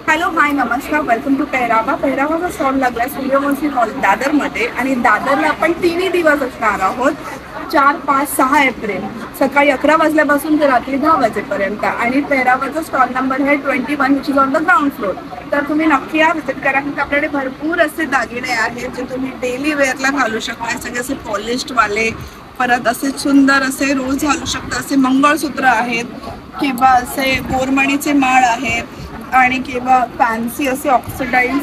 Hello hi नमस्कार, welcome to पेहरावा. पेहरावाचा stall लागला Suryavanshi mall दादरमध्ये आणि दादरला आपण 3 दिवस असणार आहोत. 4, 5, 6 एप्रिल सकाळी 11 वाजल्यापासून ते रात्री 10 वाजेपर्यंत. आणि पेहरावाचा स्टॉल नंबर आहे 21 which is on the ground floor. तर तुम्ही नक्की या, विजिट करा. की आपल्याकडे भरपूर असे दागिने आहेत जे तुम्ही डेली वेअरला घालू शकता. सगळे असे पॉलिश्डवाले, परत असे सुंदर असे रोज घालू शकता. असे मंगळसूत्र आहेत किंवा असे गोरमणीचे माळ आहेत आणि किंवा फॅन्सी असे ऑक्सिडाइज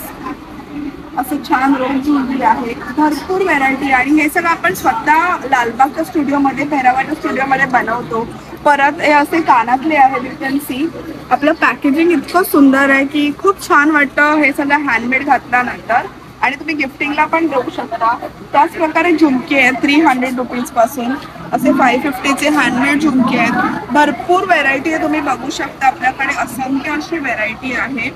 असं छान रोज ज्वेलरी आहे. भरपूर व्हेरायटी. आणि हे सगळं आपण स्वतः लालबागच्या स्टुडिओमध्ये, पेहरावाच्या स्टुडिओमध्ये बनवतो. परत हे असे कानातले आहेत, यू कॅन सी. आपलं पॅकेजिंग इतकं सुंदर आहे की खूप छान वाटतं हे सगळं हँडमेड घातल्यानंतर. आणि तुम्ही गिफ्टिंगला पण देऊ शकता. त्याच प्रकारे झुमके आहेत 300 रुपीज पासून, असे 550चे हँडमेड झुमके आहेत. भरपूर व्हेरायटी आहे, तुम्ही बघू शकता. आपल्याकडे असंख्य अशी व्हेरायटी आहे.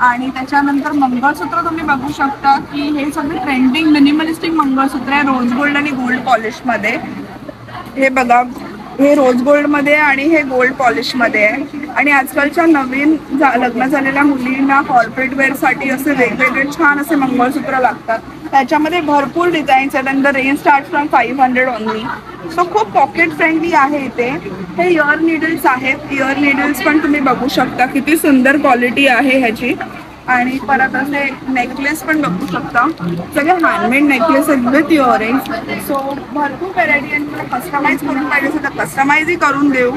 आणि त्याच्यानंतर मंगळसूत्र तुम्ही बघू शकता की हे सगळे ट्रेंडिंग मिनिमलिस्टिक मंगळसूत्र आहे, रोज गोल्ड आणि गोल्ड पॉलिशमध्ये. हे बघा, हे रोज गोल्डमध्ये आणि हे गोल्ड पॉलिशमध्ये आहे. आणि आजकालच्या नवीन लग्न झालेल्या मुलींना कॉर्पोरेट वेअरसाठी असे वेगवेगळे छान असे मंगळसूत्र लागतात. त्याच्यामध्ये भरपूर डिझाईन्स आहेत आणि the range start from 500 only. So खूप पॉकेट फ्रेंडली आहे इथे. हे इयर निडल्स आहेत. इयर निडल्स पण तुम्ही बघू शकता किती सुंदर क्वालिटी आहे ह्याची. आणि परत असे नेकलेस पण बघू शकता, सगळे हँडमेड नेकलेस आहेत विथ इयरिंग्स. सो भरपूर व्हेरायटी आहे. तुम्हाला कस्टमाइज करून पाहिजे असेल तर कस्टमाइजही करून देऊ.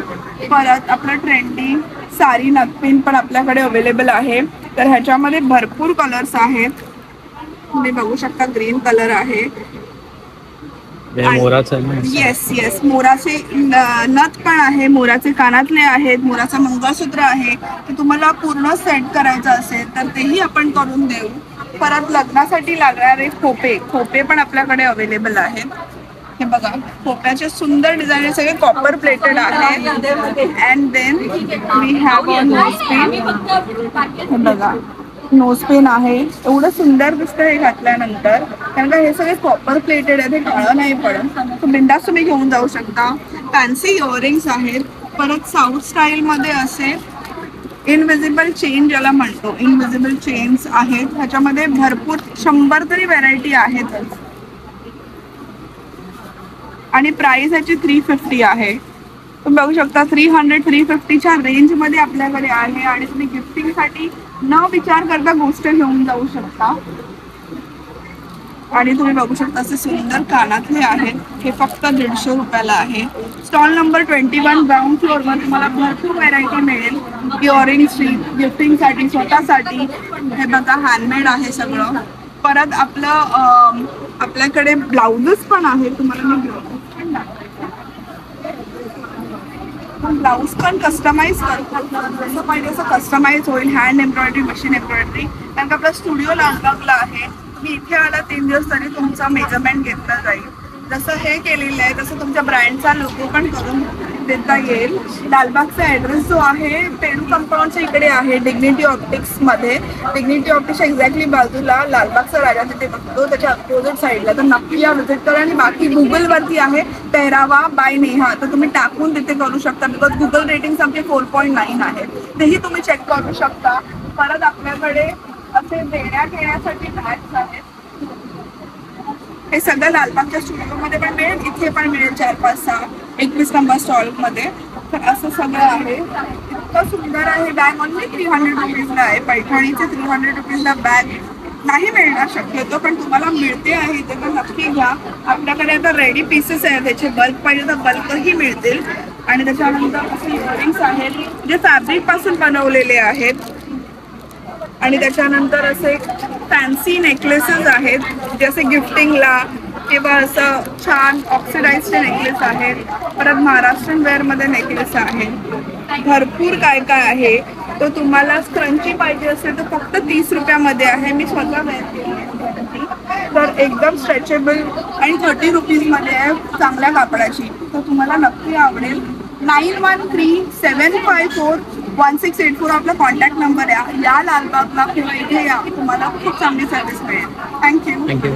परत आपलं ट्रेंडी साडी नथपिन पण आपल्याकडे अवेलेबल आहे. तर ह्याच्यामध्ये भरपूर कलर्स आहेत. तुम्ही बघू शकता, ग्रीन कलर आहे. येस येस, मोराचे नथ पण आहे, मोराचे कानातले आहेत, मोराचं मंगळसूत्र आहे. ते तुम्हाला पूर्ण सेट करायचं असेल तर तेही आपण करून देऊ. परत लग्नासाठी लागणारे खोपे पण आपल्याकडे अवेलेबल आहेत. हे बघा, खोप्याचे सुंदर डिझाईन, सगळे कॉपर प्लेटेड आहेत. And then we have a nose pin. हे बघा, नोज पिन आहे. एवढं सुंदर दिसतं हे घातल्यानंतर, कारण का हे सगळे कॉपर प्लेटेड आहेत, हे काळं नाही पडत. तर बिंदास तुम्ही घेऊन जाऊ शकता. फॅन्सी इयरिंग्स आहेत. परत साऊथ स्टाईलमध्ये असे इनविजिबल चेन ज्याला म्हणतो, इनविजिबल चेन्स आहेत. ह्याच्यामध्ये भरपूर 100 तरी व्हेरायटी आहेत. आणि प्राइस ह्याची 350 आहे. तुम्ही बघू शकता 300-350च्या रेंजमध्ये आपल्याकडे आहे. आणि तुम्ही गिफ्टिंगसाठी न विचार करता गोष्ट घेऊन जाऊ शकता. आणि तुम्ही बघू शकता असे सुंदर कानातले आहेत. हे फक्त 150 रुपयाला आहे. स्टॉल नंबर 21 ग्राउंड फ्लोअरवर तुम्हाला भरपूर व्हेरायटी मिळेल इयरिंग्सची, गिफ्टिंगसाठी, स्वतःसाठी. हे बघा, हँडमेड आहे सगळं. परत आपल्याकडे ब्लाउजेस पण आहेत. तुम्हाला मी ब्लाऊज पण कस्टमाइज करतो, जसं पाहिजे असं कस्टमाइज होईल. Hand embroidery, machine embroidery. कारण का आपला स्टुडिओ लालबागला आहे. तुम्ही इथे आला 3 दिवस तरी तुमचा मेजरमेंट घेतला जाईल. जसं हे केलेलं आहे तसं तुमच्या ब्रँडचा लोगो पण करून देता येईल. लालबागचा ॲड्रेस जो आहे पेरू कंपाऊंडच्या इकडे आहे, डिग्निटी ऑप्टिक्समध्ये. डिग्निटी ऑप्टिक्सच्या एक्झॅक्टली बाजूला लालबागचा राजा तिथे बघतो, त्याच्या अपोजिट साईडला. तर नक्की या, व्हिजिट करा. आणि बाकी गुगलवरती आहे पेहरावा बाय नेहा, तर तुम्ही टाकून तिथे करू शकता. बिकॉज गुगल रेटिंग्स आमचे 4.9 आहे, तेही तुम्ही चेक करू शकता. परत आपल्याकडे असे देण्यात येण्यासाठी बॅग्स आहेत. हे सगळं लालबागच्या स्टुडिओमध्ये पण मिळेल, इथे पण मिळेल. 4, 5, 6, 21 नंबर स्टॉलमध्ये. तर असं सगळं आहे. इतकं सुंदर आहे. बॅग ओनली 300 रुपीजला आहे. पैठणीचे 300 रुपीजला बॅग नाही मिळणार शक्यतो, पण तुम्हाला मिळते आहे इथे, तर नक्की घ्या. आपल्याकडे आता रेडी पीसेस आहेत, त्याचे बल्क पाहिजे तर बल्कही मिळतील. आणि त्याच्यानंतर असे इयरिंग्स आहेत जे फॅब्रिकपासून बनवलेले आहेत. आणि त्याच्यानंतर असे फॅन्सी नेकलेसेस आहेत, जे असे गिफ्टिंगला किंवा असं छान ऑक्सिडाइजचे नेकलेस आहेत. परत महाराष्ट्रीयन वेअरमध्ये नेकलेस आहेत. भरपूर काय काय आहे. तो तुम्हाला स्क्रंची पाहिजे असेल तर फक्त 30 रुपयामध्ये आहे. मी स्वतः वेअर केली, तर एकदम स्ट्रेचेबल आणि 30 रुपीजमध्ये आहे, चांगल्या कापडाची. तर तुम्हाला नक्की आवडेल. 9137541684 आपला कॉन्टॅक्ट नंबर आहे. या लालबागला किंवा इथे या, तुम्हाला खूप चांगली सर्व्हिस मिळेल. थँक्यू.